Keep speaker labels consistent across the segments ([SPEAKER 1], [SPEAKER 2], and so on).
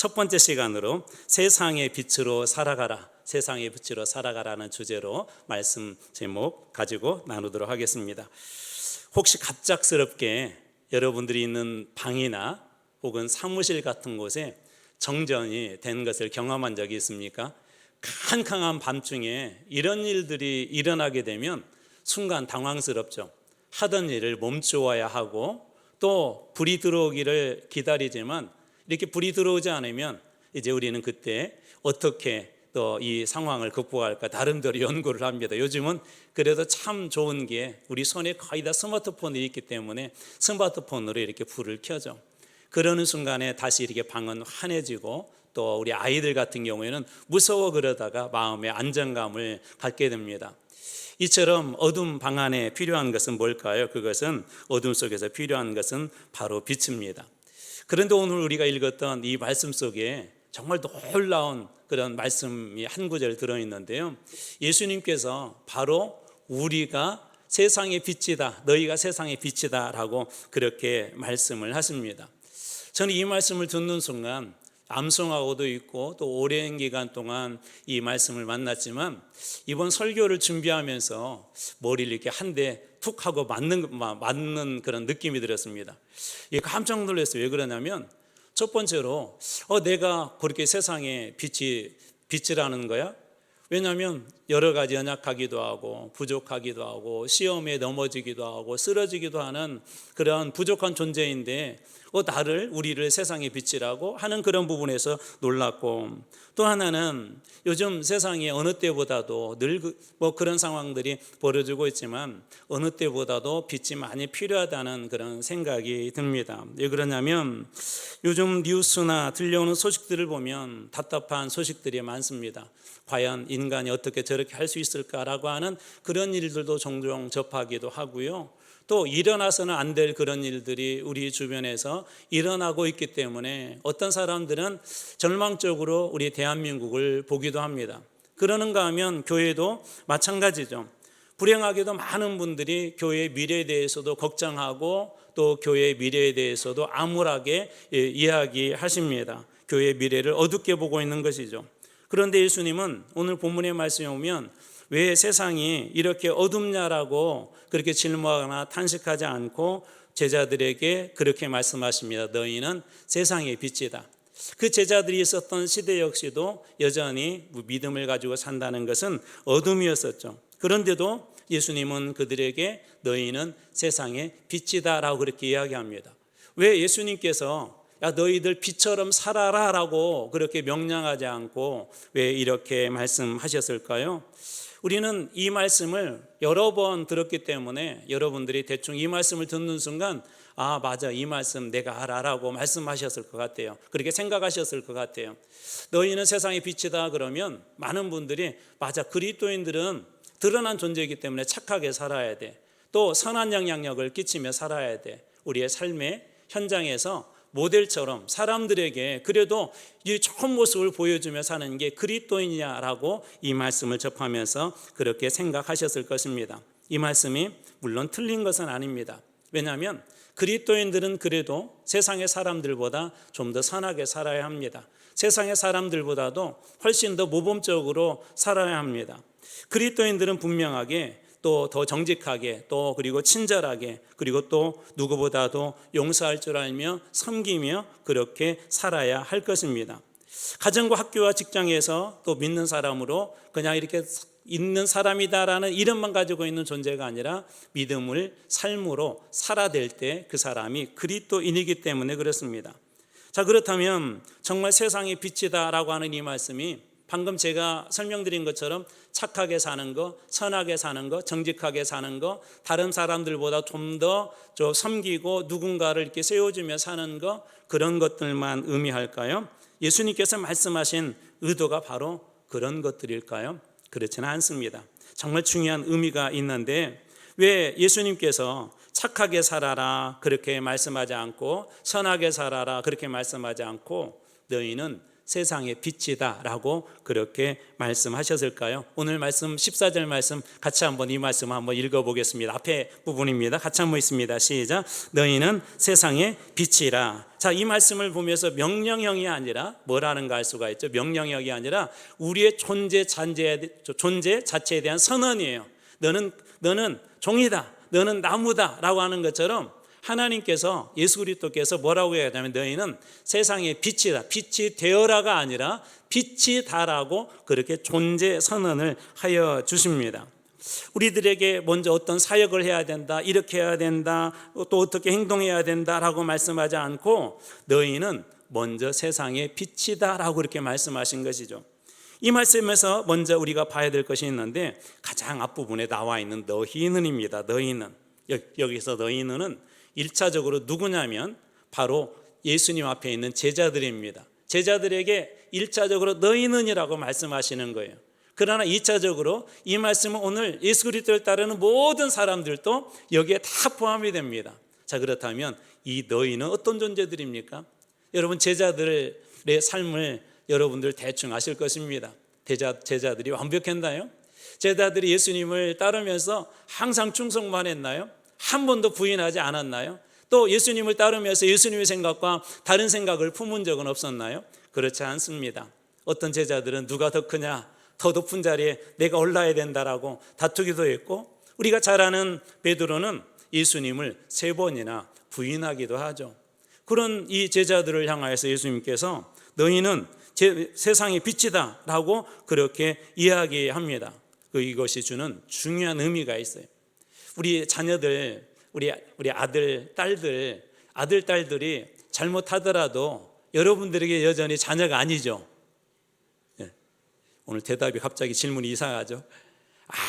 [SPEAKER 1] 첫 번째 시간으로 세상의 빛으로 살아가라, 세상의 빛으로 살아가라는 주제로 말씀 제목 가지고 나누도록 하겠습니다. 혹시 갑작스럽게 여러분들이 있는 방이나 혹은 사무실 같은 곳에 정전이 된 것을 경험한 적이 있습니까? 캄캄한 밤중에 이런 일들이 일어나게 되면 순간 당황스럽죠. 하던 일을 멈추어야 하고 또 불이 들어오기를 기다리지만 이렇게 불이 들어오지 않으면 이제 우리는 그때 어떻게 또 이 상황을 극복할까 나름대로 연구를 합니다. 요즘은 그래도 참 좋은 게 우리 손에 거의 다 스마트폰이 있기 때문에 스마트폰으로 이렇게 불을 켜죠. 그러는 순간에 다시 이렇게 방은 환해지고 또 우리 아이들 같은 경우에는 무서워 그러다가 마음의 안정감을 갖게 됩니다. 이처럼 어둠 방 안에 필요한 것은 뭘까요? 그것은 어둠 속에서 필요한 것은 바로 빛입니다. 그런데 오늘 우리가 읽었던 이 말씀 속에 정말 놀라운 그런 말씀이 한 구절 들어있는데요, 예수님께서 바로 우리가 세상의 빛이다, 너희가 세상의 빛이다 라고 그렇게 말씀을 하십니다. 저는 이 말씀을 듣는 순간 암송하고도 있고 또 오랜 기간 동안 이 말씀을 만났지만 이번 설교를 준비하면서 머리를 이렇게 한 대 툭 하고 맞는 그런 느낌이 들었습니다. 깜짝 놀랐어요. 왜 그러냐면 첫 번째로 내가 그렇게 세상에 빛이라는 거야? 왜냐하면 여러 가지 연약하기도 하고 부족하기도 하고 시험에 넘어지기도 하고 쓰러지기도 하는 그런 부족한 존재인데 우리를 세상의 빛이라고 하는 그런 부분에서 놀랐고, 또 하나는 요즘 세상에 어느 때보다도 늘 그런 상황들이 벌어지고 있지만 어느 때보다도 빛이 많이 필요하다는 그런 생각이 듭니다. 왜 그러냐면 요즘 뉴스나 들려오는 소식들을 보면 답답한 소식들이 많습니다. 과연 인간이 어떻게 저렇게 할 수 있을까라고 하는 그런 일들도 종종 접하기도 하고요. 또 일어나서는 안 될 그런 일들이 우리 주변에서 일어나고 있기 때문에 어떤 사람들은 절망적으로 우리 대한민국을 보기도 합니다. 그러는가 하면 교회도 마찬가지죠. 불행하게도 많은 분들이 교회의 미래에 대해서도 걱정하고 또 교회의 미래에 대해서도 암울하게 이야기하십니다. 교회의 미래를 어둡게 보고 있는 것이죠. 그런데 예수님은 오늘 본문의 말씀에 오면 왜 세상이 이렇게 어둡냐라고 그렇게 질문하거나 탄식하지 않고 제자들에게 그렇게 말씀하십니다. 너희는 세상의 빛이다. 그 제자들이 있었던 시대 역시도 여전히 믿음을 가지고 산다는 것은 어둠이었었죠. 그런데도 예수님은 그들에게 너희는 세상의 빛이다 라고 그렇게 이야기합니다. 왜 예수님께서 너희들 빛처럼 살아라 라고 그렇게 명령하지 않고 왜 이렇게 말씀하셨을까요? 우리는 이 말씀을 여러 번 들었기 때문에 여러분들이 대충 이 말씀을 듣는 순간 맞아, 이 말씀 내가 알아라고 말씀하셨을 것 같아요. 그렇게 생각하셨을 것 같아요. 너희는 세상의 빛이다 그러면 많은 분들이 맞아, 그리스도인들은 드러난 존재이기 때문에 착하게 살아야 돼. 또 선한 영향력을 끼치며 살아야 돼. 우리의 삶의 현장에서 모델처럼 사람들에게 그래도 이 좋은 모습을 보여주며 사는 게 그리스도인이냐라고 이 말씀을 접하면서 그렇게 생각하셨을 것입니다. 이 말씀이 물론 틀린 것은 아닙니다. 왜냐하면 그리스도인들은 그래도 세상의 사람들보다 좀 더 선하게 살아야 합니다. 세상의 사람들보다도 훨씬 더 모범적으로 살아야 합니다. 그리스도인들은 분명하게 또 더 정직하게 또 그리고 친절하게 그리고 또 누구보다도 용서할 줄 알며 섬기며 그렇게 살아야 할 것입니다. 가정과 학교와 직장에서 또 믿는 사람으로 그냥 이렇게 있는 사람이다라는 이름만 가지고 있는 존재가 아니라 믿음을 삶으로 살아낼 때 그 사람이 그리스도인이기 때문에 그렇습니다. 자, 그렇다면 정말 세상의 빛이다라고 하는 이 말씀이 방금 제가 설명드린 것처럼 착하게 사는 거, 선하게 사는 거, 정직하게 사는 거, 다른 사람들보다 좀 더 섬기고 누군가를 이렇게 세워주며 사는 거, 그런 것들만 의미할까요? 예수님께서 말씀하신 의도가 바로 그런 것들일까요? 그렇지는 않습니다. 정말 중요한 의미가 있는데 왜 예수님께서 착하게 살아라 그렇게 말씀하지 않고 선하게 살아라 그렇게 말씀하지 않고 너희는 세상의 빛이다라고 그렇게 말씀하셨을까요? 오늘 말씀 14절 말씀 같이 한번 이 말씀 한번 읽어보겠습니다. 앞에 부분입니다. 같이 한번 있습니다. 시작. 너희는 세상의 빛이라. 자, 이 말씀을 보면서 명령형이 아니라 뭐라는가 알 수가 있죠. 명령형이 아니라 우리의 존재 자체에 대한 선언이에요. 너는 종이다, 너는 나무다라고 하는 것처럼 하나님께서, 예수 그리스도께서 뭐라고 해야 하냐면 너희는 세상의 빛이다, 빛이 되어라가 아니라 빛이다라고 그렇게 존재 선언을 하여 주십니다. 우리들에게 먼저 어떤 사역을 해야 된다, 이렇게 해야 된다, 또 어떻게 행동해야 된다라고 말씀하지 않고 너희는 먼저 세상의 빛이다라고 그렇게 말씀하신 것이죠. 이 말씀에서 먼저 우리가 봐야 될 것이 있는데 가장 앞부분에 나와 있는 너희는입니다. 너희는, 여기서 너희는 1차적으로 누구냐면 바로 예수님 앞에 있는 제자들입니다. 제자들에게 1차적으로 너희는이라고 말씀하시는 거예요. 그러나 2차적으로 이 말씀은 오늘 예수 그리스도를 따르는 모든 사람들도 여기에 다 포함이 됩니다. 자, 그렇다면 이 너희는 어떤 존재들입니까? 여러분, 제자들의 삶을 여러분들 대충 아실 것입니다. 제자들이 완벽했나요? 제자들이 예수님을 따르면서 항상 충성만 했나요? 한 번도 부인하지 않았나요? 또 예수님을 따르면서 예수님의 생각과 다른 생각을 품은 적은 없었나요? 그렇지 않습니다. 어떤 제자들은 누가 더 크냐, 더 높은 자리에 내가 올라야 된다라고 다투기도 했고, 우리가 잘 아는 베드로는 예수님을 3번이나 부인하기도 하죠. 그런 이 제자들을 향하여서 예수님께서 너희는 세상의 빛이다 라고 그렇게 이야기합니다. 이것이 주는 중요한 의미가 있어요. 우리 자녀들, 우리 아들, 딸들이 잘못하더라도 여러분들에게 여전히 자녀가 아니죠. 오늘 대답이 갑자기 질문이 이상하죠.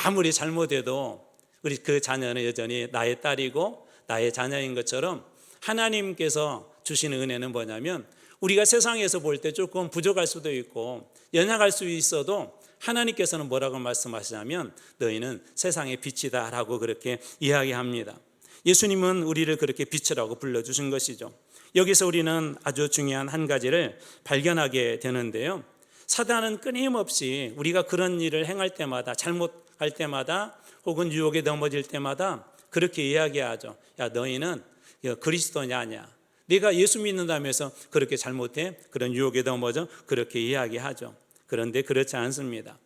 [SPEAKER 1] 아무리 잘못해도 우리 그 자녀는 여전히 나의 딸이고 나의 자녀인 것처럼 하나님께서 주시는 은혜는 뭐냐면 우리가 세상에서 볼 때 조금 부족할 수도 있고 연약할 수 있어도 하나님께서는 뭐라고 말씀하시냐면 너희는 세상의 빛이다 라고 그렇게 이야기합니다. 예수님은 우리를 그렇게 빛이라고 불러주신 것이죠. 여기서 우리는 아주 중요한 한 가지를 발견하게 되는데요. 사단은 끊임없이 우리가 그런 일을 행할 때마다, 잘못할 때마다, 혹은 유혹에 넘어질 때마다 그렇게 이야기하죠. 야, 너희는 그리스도냐 아니야, 네가 예수 믿는다면서 그렇게 잘못해, 그런 유혹에 넘어져, 그렇게 이야기하죠. 그런데 그렇지 않습니다.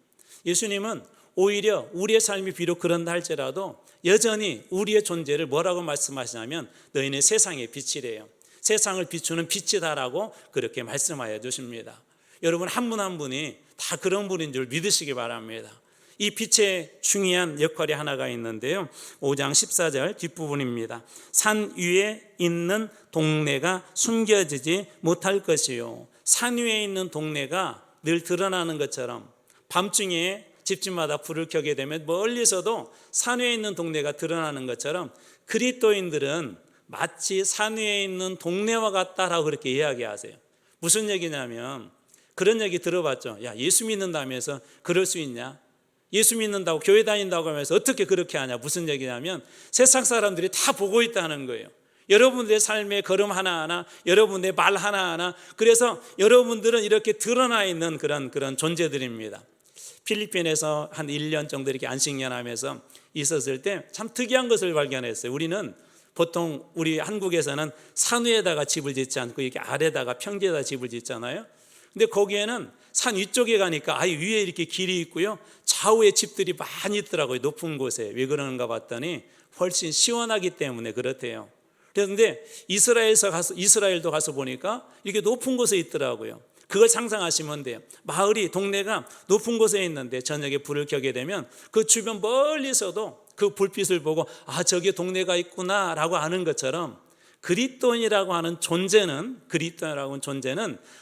[SPEAKER 1] 예수님은 오히려 우리의 삶이 비록 그런다 할지라도 여전히 우리의 존재를 뭐라고 말씀하시냐면 너희는 세상의 빛이래요. 세상을 비추는 빛이다라고 그렇게 말씀하여 주십니다. 여러분, 한 분 한 분이 다 그런 분인 줄 믿으시기 바랍니다. 이 빛의 중요한 역할이 하나가 있는데요. 5장 14절 뒷부분입니다. 산 위에 있는 동네가 숨겨지지 못할 것이요. 산 위에 있는 동네가 늘 드러나는 것처럼 밤중에 집집마다 불을 켜게 되면 멀리서도 산 위에 있는 동네가 드러나는 것처럼 그리스도인들은 마치 산 위에 있는 동네와 같다라고 그렇게 이야기하세요. 무슨 얘기냐면 그런 얘기 들어봤죠. 야, 예수 믿는다면서 그럴 수 있냐? 예수 믿는다고 교회 다닌다고 하면서 어떻게 그렇게 하냐? 무슨 얘기냐면 세상 사람들이 다 보고 있다는 거예요. 여러분들의 삶의 걸음 하나하나, 여러분들의 말 하나하나, 그래서 여러분들은 이렇게 드러나 있는 그런 존재들입니다. 필리핀에서 한 1년 정도 이렇게 안식년하면서 있었을 때 참 특이한 것을 발견했어요. 우리는 보통 우리 한국에서는 산 위에다가 집을 짓지 않고 이렇게 아래다가 평지에다 집을 짓잖아요. 근데 거기에는 산 위쪽에 가니까 아예 위에 이렇게 길이 있고요, 좌우에 집들이 많이 있더라고요. 높은 곳에. 왜 그러는가 봤더니 훨씬 시원하기 때문에 그렇대요. 그런데 이스라엘도 가서 보니까 이게 높은 곳에 있더라고요. 그걸 상상하시면 돼요. 마을이, 동네가 높은 곳에 있는데 저녁에 불을 켜게 되면 그 주변 멀리서도 그 불빛을 보고 아, 저기 동네가 있구나 라고 아는 것처럼 그리스도인이라고 하는 존재는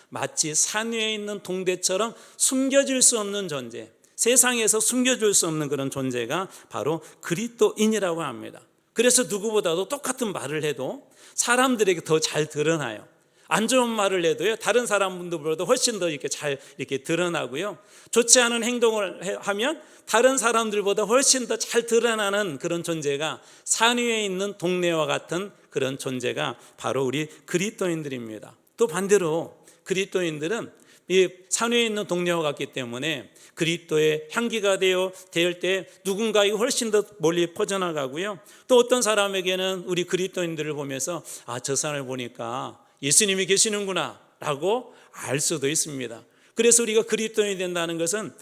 [SPEAKER 1] 마치 산 위에 있는 동대처럼 숨겨질 수 없는 존재, 세상에서 숨겨줄 수 없는 그런 존재가 바로 그리스도인이라고 합니다. 그래서 누구보다도 똑같은 말을 해도 사람들에게 더 잘 드러나요. 안 좋은 말을 해도요, 다른 사람들보다 훨씬 더 이렇게 잘 이렇게 드러나고요. 좋지 않은 행동을 하면 다른 사람들보다 훨씬 더 잘 드러나는 그런 존재가 산 위에 있는 동네와 같은 그런 존재가 바로 우리 그리스도인들입니다. 또 반대로 그리스도인들은 이 산위에 있는 동네와 같기 때문에 그리스도의 향기가 될 때 누군가에게 훨씬 더 멀리 퍼져나가고요. 또 어떤 사람에게는 우리 그리스도인들을 보면서 저 사람을 보니까 예수님이 계시는구나 라고 알 수도 있습니다. 그래서 우리가 그리스도인이 된다는 것은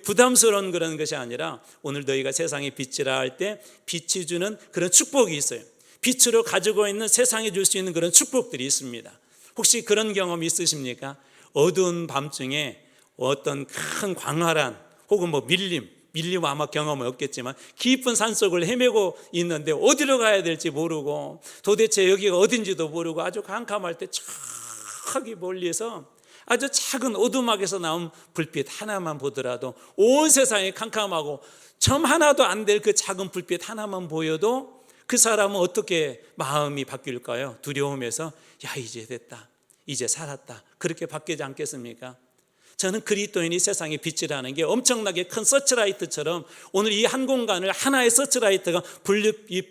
[SPEAKER 1] 부담스러운 그런 것이 아니라 오늘 너희가 세상의 빛이라 할 때 빛이 주는 그런 축복이 있어요. 빛으로 가지고 있는 세상에 줄 수 있는 그런 축복들이 있습니다. 혹시 그런 경험 있으십니까? 어두운 밤중에 어떤 큰 광활한 혹은 밀림 아마 경험은 없겠지만 깊은 산속을 헤매고 있는데 어디로 가야 될지 모르고 도대체 여기가 어딘지도 모르고 아주 캄캄할 때 저기 멀리서 아주 작은 오두막에서 나온 불빛 하나만 보더라도 온 세상이 캄캄하고 점 하나도 안 될 그 작은 불빛 하나만 보여도 그 사람은 어떻게 마음이 바뀔까요? 두려움에서 이제 됐다, 이제 살았다, 그렇게 바뀌지 않겠습니까? 저는 그리스도인이 세상의 빛이라는 게 엄청나게 큰 서치라이트처럼 오늘 이 한 공간을 하나의 서치라이트가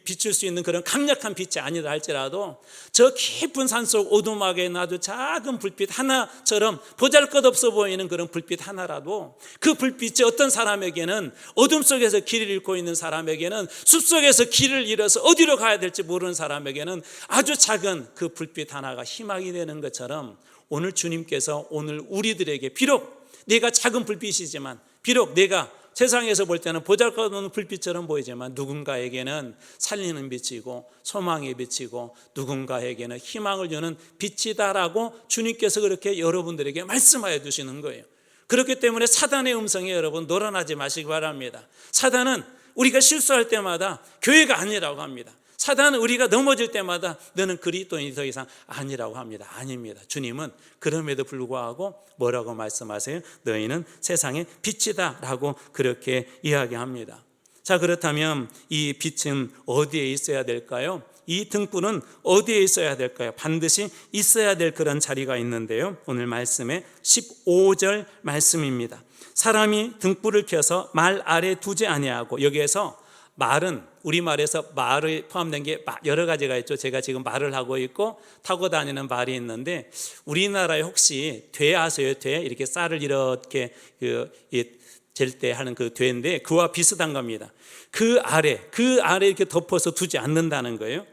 [SPEAKER 1] 비출 수 있는 그런 강력한 빛이 아니다 할지라도 저 깊은 산속 오두막에 아주 작은 불빛 하나처럼 보잘것없어 보이는 그런 불빛 하나라도 그 불빛이 어떤 사람에게는 어둠 속에서 길을 잃고 있는 사람에게는 숲속에서 길을 잃어서 어디로 가야 될지 모르는 사람에게는 아주 작은 그 불빛 하나가 희망이 되는 것처럼 오늘 주님께서 오늘 우리들에게 비록 내가 작은 불빛이지만 비록 내가 세상에서 볼 때는 보잘것없는 불빛처럼 보이지만 누군가에게는 살리는 빛이고 소망의 빛이고 누군가에게는 희망을 주는 빛이다라고 주님께서 그렇게 여러분들에게 말씀하여 주시는 거예요. 그렇기 때문에 사단의 음성에 여러분 놀아나지 마시기 바랍니다. 사단은 우리가 실수할 때마다 교회가 아니라고 합니다. 사단은 우리가 넘어질 때마다 너는 그리스도인이 더 이상 아니라고 합니다. 아닙니다. 주님은 그럼에도 불구하고 뭐라고 말씀하세요? 너희는 세상의 빛이다 라고 그렇게 이야기합니다. 자, 그렇다면 이 빛은 어디에 있어야 될까요? 이 등불은 어디에 있어야 될까요? 반드시 있어야 될 그런 자리가 있는데요, 오늘 말씀의 15절 말씀입니다. 사람이 등불을 켜서 말 아래 두지 아니하고, 여기에서 말은 우리말에서 말이 포함된 게 여러 가지가 있죠. 제가 지금 말을 하고 있고 타고 다니는 말이 있는데 우리나라에 혹시 돼 아세요? 돼? 이렇게 쌀을 이렇게 잴 때 하는 그 돼인데 그와 비슷한 겁니다. 그 아래 이렇게 덮어서 두지 않는다는 거예요.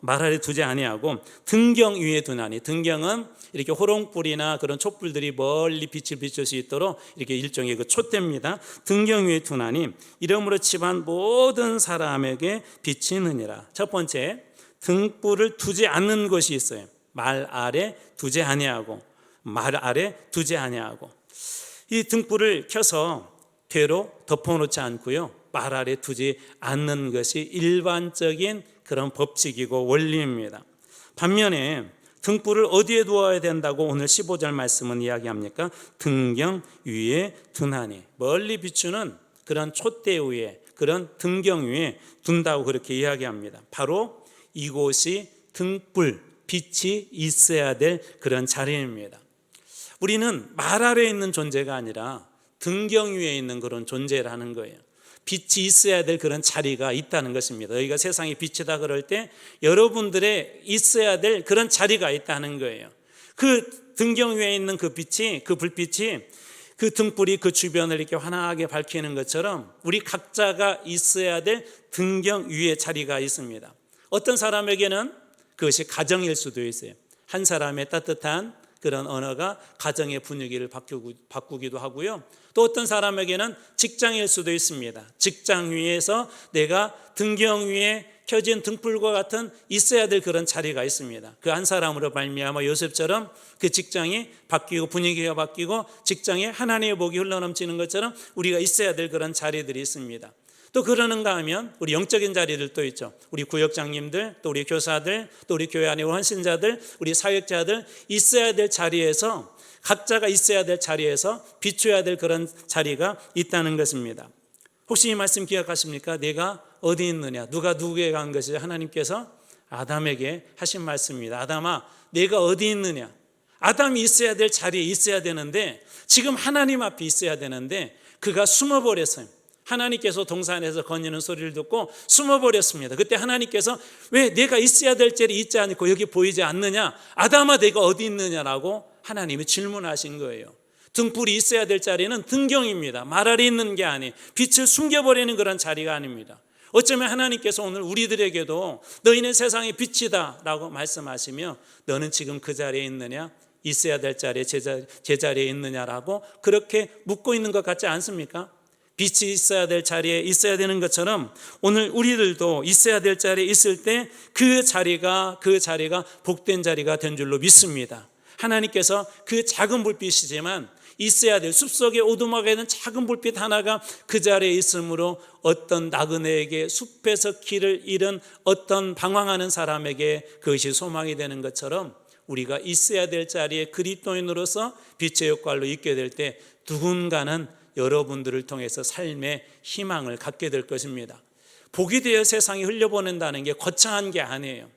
[SPEAKER 1] 말 아래 두지 아니하고 등경 위에 두나니, 등경은 이렇게 호롱불이나 그런 촛불들이 멀리 빛을 비출 수 있도록 이렇게 일종의 그 촛대입니다. 등경 위에 두나니 이러므로 집안 모든 사람에게 비치느니라. 첫 번째, 등불을 두지 않는 것이 있어요. 말 아래 두지 아니하고, 말 아래 두지 아니하고. 이 등불을 켜서 되로 덮어놓지 않고요, 말 아래 두지 않는 것이 일반적인 그런 법칙이고 원리입니다. 반면에 등불을 어디에 두어야 된다고 오늘 15절 말씀은 이야기합니까? 등경 위에 두나니, 멀리 비추는 그런 촛대 위에, 그런 등경 위에 둔다고 그렇게 이야기합니다. 바로 이곳이 등불, 빛이 있어야 될 그런 자리입니다. 우리는 말 아래에 있는 존재가 아니라 등경 위에 있는 그런 존재라는 거예요. 빛이 있어야 될 그런 자리가 있다는 것입니다. 너희가 세상의 빛이다 그럴 때 여러분들의 있어야 될 그런 자리가 있다는 거예요. 그 등경 위에 있는 그 빛이, 그 불빛이, 그 등불이 그 주변을 이렇게 환하게 밝히는 것처럼 우리 각자가 있어야 될 등경 위에 자리가 있습니다. 어떤 사람에게는 그것이 가정일 수도 있어요. 한 사람의 따뜻한 그런 언어가 가정의 분위기를 바꾸기도 하고요. 또 어떤 사람에게는 직장일 수도 있습니다. 직장 위에서 내가 등경 위에 켜진 등불과 같은 있어야 될 그런 자리가 있습니다. 그 한 사람으로 말미암아 요셉처럼 그 직장이 바뀌고 분위기가 바뀌고 직장에 하나님의 복이 흘러넘치는 것처럼 우리가 있어야 될 그런 자리들이 있습니다. 또 그러는가 하면 우리 영적인 자리들도 있죠. 우리 구역장님들, 또 우리 교사들, 또 우리 교회 안에 헌신자들, 우리 사역자들, 있어야 될 자리에서, 각자가 있어야 될 자리에서 비춰야 될 그런 자리가 있다는 것입니다. 혹시 이 말씀 기억하십니까? 내가 어디 있느냐, 누가 누구에게 한 것이 하나님께서 아담에게 하신 말씀입니다. 아담아, 내가 어디 있느냐. 아담이 있어야 될 자리에 있어야 되는데, 지금 하나님 앞에 있어야 되는데 그가 숨어버렸어요. 하나님께서 동산에서 거니는 소리를 듣고 숨어버렸습니다. 그때 하나님께서 왜 내가 있어야 될 자리에 있지 않고 여기 보이지 않느냐, 아담아 내가 어디 있느냐라고 하나님이 질문하신 거예요. 등불이 있어야 될 자리는 등경입니다. 말 아래 있는 게 아니에요. 빛을 숨겨버리는 그런 자리가 아닙니다. 어쩌면 하나님께서 오늘 우리들에게도 너희는 세상의 빛이다 라고 말씀하시며 너는 지금 그 자리에 있느냐? 있어야 될 자리에 제자리에 있느냐라고 그렇게 묻고 있는 것 같지 않습니까? 빛이 있어야 될 자리에 있어야 되는 것처럼 오늘 우리들도 있어야 될 자리에 있을 때 그 자리가 복된 자리가 된 줄로 믿습니다. 하나님께서 그 작은 불빛이지만 있어야 될 숲속에 오두막에 있는 작은 불빛 하나가 그 자리에 있으므로 어떤 나그네에게 숲에서 길을 잃은 어떤 방황하는 사람에게 그것이 소망이 되는 것처럼 우리가 있어야 될 자리에 그리스도인으로서 빛의 역할로 있게 될 때 누군가는 여러분들을 통해서 삶의 희망을 갖게 될 것입니다. 복이 되어 세상에 흘려보낸다는 게 거창한 게 아니에요.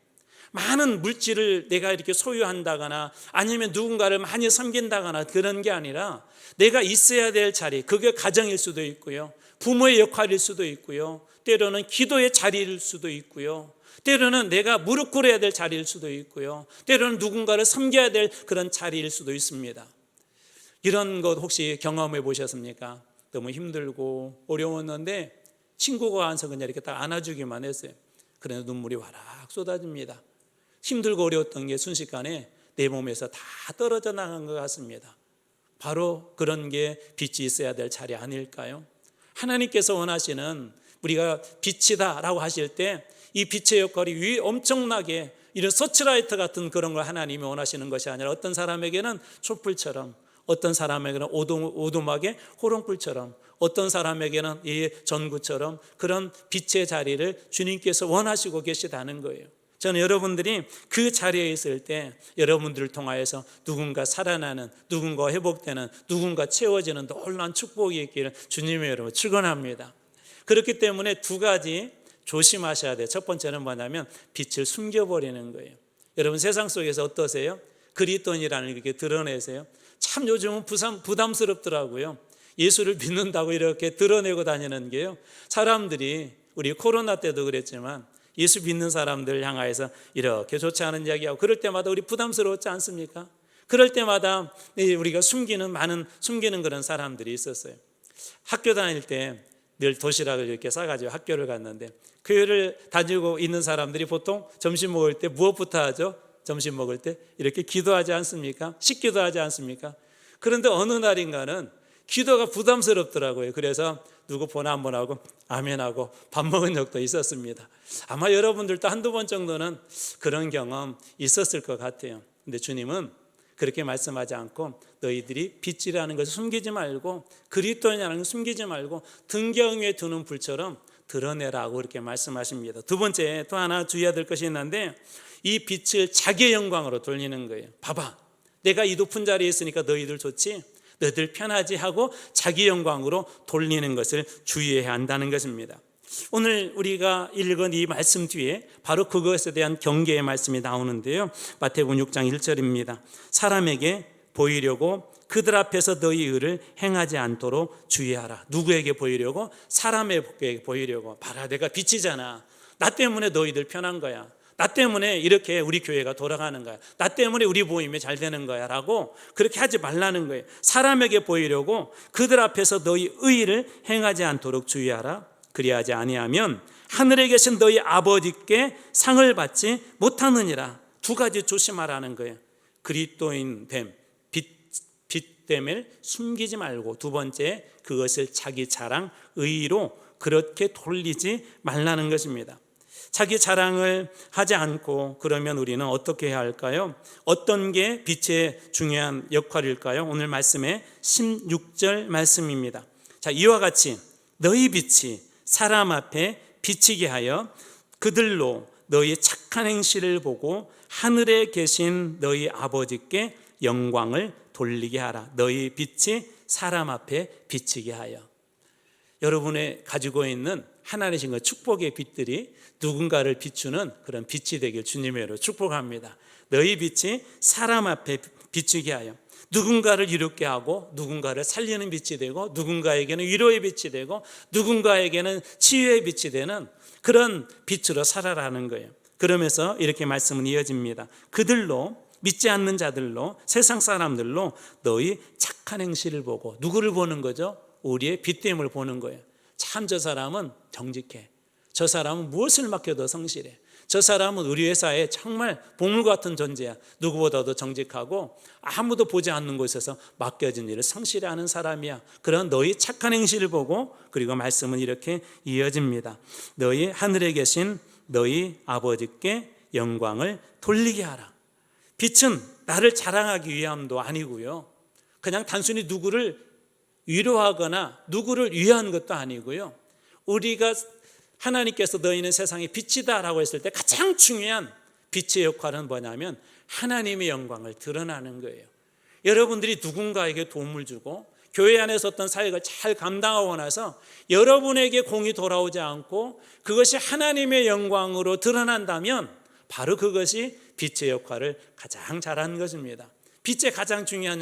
[SPEAKER 1] 많은 물질을 내가 이렇게 소유한다거나 아니면 누군가를 많이 섬긴다거나 그런 게 아니라 내가 있어야 될 자리, 그게 가정일 수도 있고요, 부모의 역할일 수도 있고요, 때로는 기도의 자리일 수도 있고요, 때로는 내가 무릎 꿇어야 될 자리일 수도 있고요, 때로는 누군가를 섬겨야 될 그런 자리일 수도 있습니다. 이런 것 혹시 경험해 보셨습니까? 너무 힘들고 어려웠는데 친구가 와서 그냥 이렇게 딱 안아주기만 했어요. 그래서 눈물이 와락 쏟아집니다. 힘들고 어려웠던 게 순식간에 내 몸에서 다 떨어져 나간 것 같습니다. 바로 그런 게 빛이 있어야 될 자리 아닐까요? 하나님께서 원하시는 우리가 빛이다 라고 하실 때 이 빛의 역할이 엄청나게 이런 서치라이트 같은 그런 걸 하나님이 원하시는 것이 아니라 어떤 사람에게는 촛불처럼, 어떤 사람에게는 오두막의 호롱불처럼, 어떤 사람에게는 이 전구처럼 그런 빛의 자리를 주님께서 원하시고 계시다는 거예요. 저는 여러분들이 그 자리에 있을 때 여러분들을 통하여서 누군가 살아나는, 누군가 회복되는, 누군가 채워지는 놀라운 축복이 있기를 주님의 이름으로 축원합니다. 그렇기 때문에 두 가지 조심하셔야 돼요. 첫 번째는 뭐냐면 빛을 숨겨버리는 거예요. 여러분 세상 속에서 어떠세요? 그리스도인이라는 걸 이렇게 드러내세요? 참 요즘은 부담스럽더라고요. 예수를 믿는다고 이렇게 드러내고 다니는 게요. 사람들이 우리 코로나 때도 그랬지만 예수 믿는 사람들 향하여서 이렇게 좋지 않은 이야기하고 그럴 때마다 우리 부담스러웠지 않습니까? 그럴 때마다 우리가 숨기는 그런 사람들이 있었어요. 학교 다닐 때 늘 도시락을 이렇게 싸가지고 학교를 갔는데 교회를 다니고 있는 사람들이 보통 점심 먹을 때 무엇부터 하죠? 점심 먹을 때 이렇게 기도하지 않습니까? 식기도 하지 않습니까? 그런데 어느 날인가는 기도가 부담스럽더라고요. 그래서 누구 번호 한번 하고 아멘하고 밥 먹은 적도 있었습니다. 아마 여러분들도 한두 번 정도는 그런 경험 있었을 것 같아요. 근데 주님은 그렇게 말씀하지 않고 너희들이 빛이라는 것을 숨기지 말고 그리스도인이라는 것을 숨기지 말고 등경 위에 두는 불처럼 드러내라고 이렇게 말씀하십니다. 두 번째 또 하나 주의해야 될 것이 있는데 이 빛을 자기의 영광으로 돌리는 거예요. 봐봐, 내가 이 높은 자리에 있으니까 너희들 좋지? 너희들 편하지? 하고 자기 영광으로 돌리는 것을 주의해야 한다는 것입니다. 오늘 우리가 읽은 이 말씀 뒤에 바로 그것에 대한 경계의 말씀이 나오는데요. 마태복음 6장 1절입니다. 사람에게 보이려고 그들 앞에서 너희 의를 행하지 않도록 주의하라. 누구에게 보이려고? 사람에게 보이려고. 봐라, 내가 빛이잖아. 나 때문에 너희들 편한 거야. 나 때문에 이렇게 우리 교회가 돌아가는 거야. 나 때문에 우리 모임이 잘 되는 거야 라고 그렇게 하지 말라는 거예요. 사람에게 보이려고 그들 앞에서 너희 의를 행하지 않도록 주의하라. 그리하지 아니하면 하늘에 계신 너희 아버지께 상을 받지 못하느니라. 두 가지 조심하라는 거예요. 그리스도인됨, 빛됨을 숨기지 말고, 두 번째 그것을 자기 자랑, 의로 그렇게 돌리지 말라는 것입니다. 자기 자랑을 하지 않고 그러면 우리는 어떻게 해야 할까요? 어떤 게 빛의 중요한 역할일까요? 오늘 말씀의 16절 말씀입니다. 자, 이와 같이 너희 빛이 사람 앞에 비치게 하여 그들로 너희 착한 행실을 보고 하늘에 계신 너희 아버지께 영광을 돌리게 하라. 너희 빛이 사람 앞에 비치게 하여. 여러분의 가지고 있는 하나님의 신 축복의 빛들이 누군가를 비추는 그런 빛이 되길 주님으로 축복합니다. 너희 빛이 사람 앞에 비추게 하여 누군가를 이롭게 하고 누군가를 살리는 빛이 되고 누군가에게는 위로의 빛이 되고 누군가에게는 치유의 빛이 되는 그런 빛으로 살아라는 거예요. 그러면서 이렇게 말씀은 이어집니다. 그들로 믿지 않는 자들로, 세상 사람들로 너희 착한 행실을 보고, 누구를 보는 거죠? 우리의 빚됨을 보는 거예요. 참 저 사람은 정직해, 저 사람은 무엇을 맡겨도 성실해, 저 사람은 우리 회사에 정말 보물 같은 존재야, 누구보다도 정직하고 아무도 보지 않는 곳에서 맡겨진 일을 성실히 하는 사람이야. 그런 너희 착한 행실을 보고, 그리고 말씀은 이렇게 이어집니다. 너희 하늘에 계신 너희 아버지께 영광을 돌리게 하라. 빛은 나를 자랑하기 위함도 아니고요, 그냥 단순히 누구를 위로하거나 누구를 위한 것도 아니고요, 우리가 하나님께서 너희는 세상의 빛이다 라고 했을 때 가장 중요한 빛의 역할은 뭐냐면 하나님의 영광을 드러나는 거예요. 여러분들이 누군가에게 도움을 주고 교회 안에서 어떤 사역을 잘 감당하고 나서 여러분에게 공이 돌아오지 않고 그것이 하나님의 영광으로 드러난다면 바로 그것이 빛의 역할을 가장 잘하는 것입니다. 빛의 가장 중요한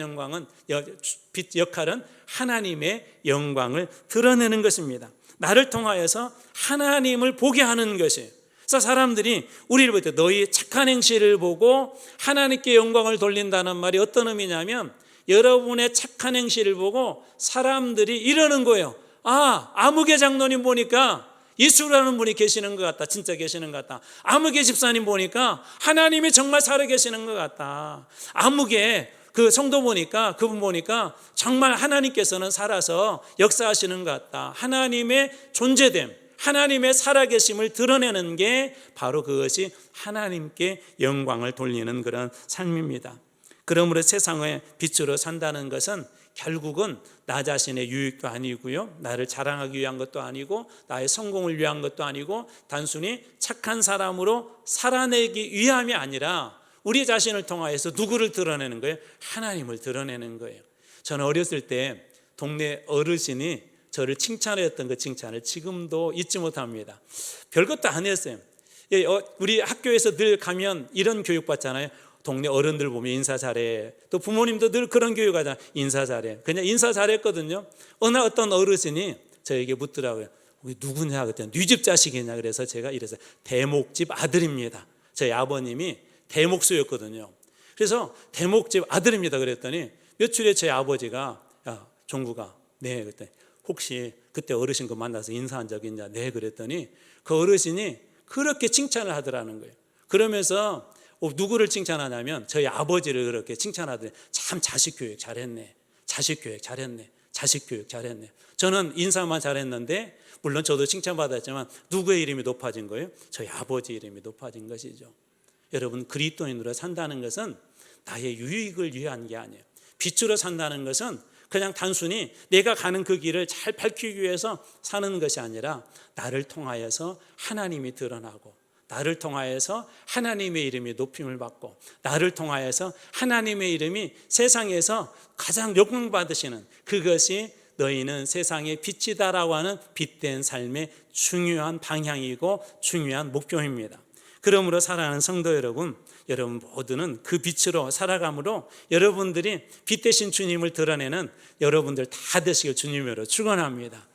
[SPEAKER 1] 빛 역할은 하나님의 영광을 드러내는 것입니다. 나를 통하여서 하나님을 보게 하는 것이에요. 그래서 사람들이 우리를 볼 때 너희 착한 행실을 보고 하나님께 영광을 돌린다는 말이 어떤 의미냐면, 여러분의 착한 행실을 보고 사람들이 이러는 거예요. 아무개 장로님 보니까 예수라는 분이 계시는 것 같다. 진짜 계시는 것 같다. 아무개 집사님 보니까 하나님이 정말 살아 계시는 것 같다. 아무개 그 성도 보니까, 그분 보니까 정말 하나님께서는 살아서 역사하시는 것 같다. 하나님의 존재됨, 하나님의 살아계심을 드러내는 게 바로 그것이 하나님께 영광을 돌리는 그런 삶입니다. 그러므로 세상의 빛으로 산다는 것은 결국은 나 자신의 유익도 아니고요, 나를 자랑하기 위한 것도 아니고, 나의 성공을 위한 것도 아니고, 단순히 착한 사람으로 살아내기 위함이 아니라 우리 자신을 통하여서 누구를 드러내는 거예요? 하나님을 드러내는 거예요. 저는 어렸을 때 동네 어르신이 저를 칭찬했던 그 칭찬을 지금도 잊지 못합니다. 별것도 안 했어요. 우리 학교에서 늘 가면 이런 교육 받잖아요. 동네 어른들 보면 인사 잘해. 또 부모님도 늘 그런 교육 하잖아요. 인사 잘해. 그냥 인사 잘했거든요. 어느 어떤 어르신이 저에게 묻더라고요. 우리 누구냐 그랬더니 네 집 자식이냐. 그래서 제가 이랬어요. 대목집 아들입니다. 저희 아버님이 대목수였거든요. 그래서 대목집 아들입니다 그랬더니 며칠 후에 제 아버지가 야 종구가, 네 그랬더니 혹시 그때 어르신 그 만나서 인사한 적 있냐. 네 그랬더니 그 어르신이 그렇게 칭찬을 하더라는 거예요. 그러면서 누구를 칭찬하냐면 저희 아버지를 그렇게 칭찬하더니 참 자식 교육 잘했네, 자식 교육 잘했네, 자식 교육 잘했네. 저는 인사만 잘했는데 물론 저도 칭찬받았지만 누구의 이름이 높아진 거예요? 저희 아버지 이름이 높아진 것이죠. 여러분, 그리스도인으로 산다는 것은 나의 유익을 위한 게 아니에요. 빛으로 산다는 것은 그냥 단순히 내가 가는 그 길을 잘 밝히기 위해서 사는 것이 아니라 나를 통하여서 하나님이 드러나고, 나를 통하여서 하나님의 이름이 높임을 받고, 나를 통하여서 하나님의 이름이 세상에서 가장 영광받으시는, 그것이 너희는 세상의 빛이다라고 하는 빛된 삶의 중요한 방향이고 중요한 목표입니다. 그러므로 사랑하는 성도 여러분, 여러분 모두는 그 빛으로 살아감으로 여러분들이 빛 대신 주님을 드러내는 여러분들 다 되시길 주님으로 축원합니다.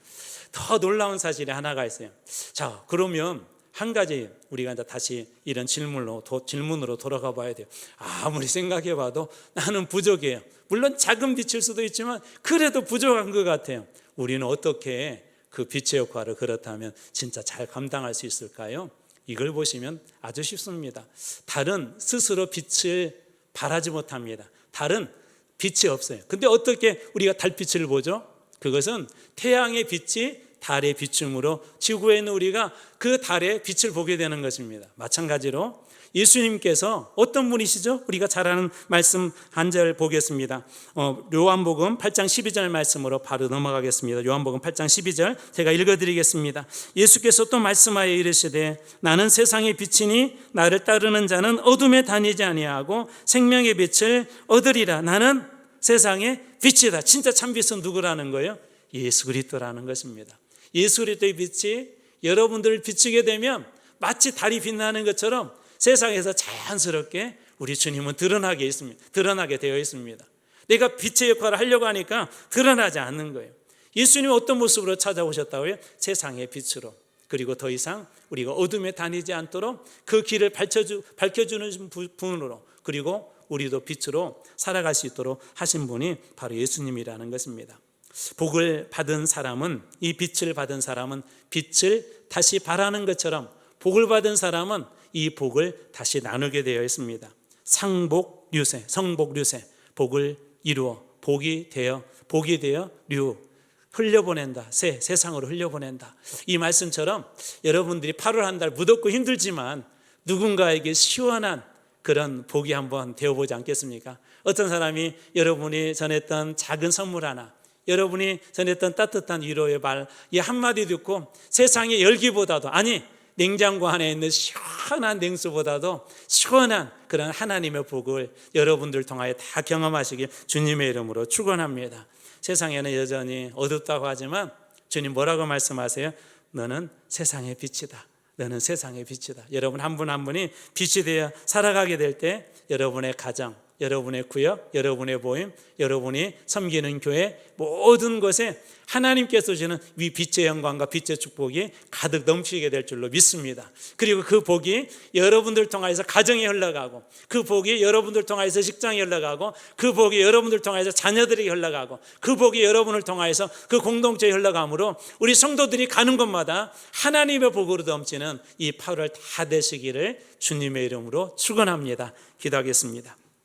[SPEAKER 1] 더 놀라운 사실이 하나가 있어요. 자, 그러면 한 가지 우리가 이제 다시 이런 질문으로 돌아가 봐야 돼요. 아무리 생각해 봐도 나는 부족해요. 물론 작은 빛일 수도 있지만 그래도 부족한 것 같아요. 우리는 어떻게 그 빛의 역할을 그렇다면 진짜 잘 감당할 수 있을까요? 이걸 보시면 아주 쉽습니다. 달은 스스로 빛을 발하지 못합니다. 달은 빛이 없어요. 근데 어떻게 우리가 달빛을 보죠? 그것은 태양의 빛이 달의 비춤으로 지구에 있는 우리가 그 달의 빛을 보게 되는 것입니다. 마찬가지로 예수님께서 어떤 분이시죠? 우리가 잘 아는 말씀 한 절 보겠습니다. 요한복음 8장 12절 말씀으로 바로 넘어가겠습니다. 요한복음 8장 12절 제가 읽어드리겠습니다. 예수께서 또 말씀하여 이르시되 나는 세상의 빛이니 나를 따르는 자는 어둠에 다니지 아니하고 생명의 빛을 얻으리라. 나는 세상의 빛이다. 진짜 참빛은 누구라는 거예요? 예수 그리스도라는 것입니다. 예수 그리스도의 빛이 여러분들을 비추게 되면 마치 달이 빛나는 것처럼 세상에서 자연스럽게 우리 주님은 드러나게 되어 있습니다. 내가 빛의 역할을 하려고 하니까 드러나지 않는 거예요. 예수님은 어떤 모습으로 찾아오셨다고요? 세상의 빛으로. 그리고 더 이상 우리가 어둠에 다니지 않도록 그 길을 밝혀주는 분으로, 그리고 우리도 빛으로 살아갈 수 있도록 하신 분이 바로 예수님이라는 것입니다. 복을 받은 사람은, 이 빛을 받은 사람은 빛을 다시 발하는 것처럼 복을 받은 사람은 이 복을 다시 나누게 되어 있습니다. 상복류세, 성복류세, 복을 이루어 복이 되어 류, 흘려보낸다. 세상으로 흘려보낸다. 이 말씀처럼 여러분들이 8월 한 달 무덥고 힘들지만 누군가에게 시원한 그런 복이 한번 되어보지 않겠습니까? 어떤 사람이 여러분이 전했던 작은 선물 하나, 여러분이 전했던 따뜻한 위로의 말, 이 한마디 듣고 세상의 열기보다도, 아니 냉장고 안에 있는 시원한 냉수보다도 시원한 그런 하나님의 복을 여러분들 통하여 다 경험하시길 주님의 이름으로 축원합니다. 세상에는 여전히 어둡다고 하지만 주님 뭐라고 말씀하세요? 너는 세상의 빛이다. 너는 세상의 빛이다. 여러분 한 분 한 분이 빛이 되어 살아가게 될 때 여러분의 가정, 여러분의 구역, 여러분의 모임, 여러분이 섬기는 교회 모든 것에 하나님께서 주시는 이 빛의 영광과 빛의 축복이 가득 넘치게 될 줄로 믿습니다. 그리고 그 복이 여러분들 통해서 가정에 흘러가고, 그 복이 여러분들 통해서 직장에 흘러가고, 그 복이 여러분들 통해서 자녀들에게 흘러가고, 그 복이 여러분을 통해서 그 공동체에 흘러가므로 우리 성도들이 가는 곳마다 하나님의 복으로 넘치는 이 8월 다 되시기를 주님의 이름으로 축원합니다. 기도하겠습니다.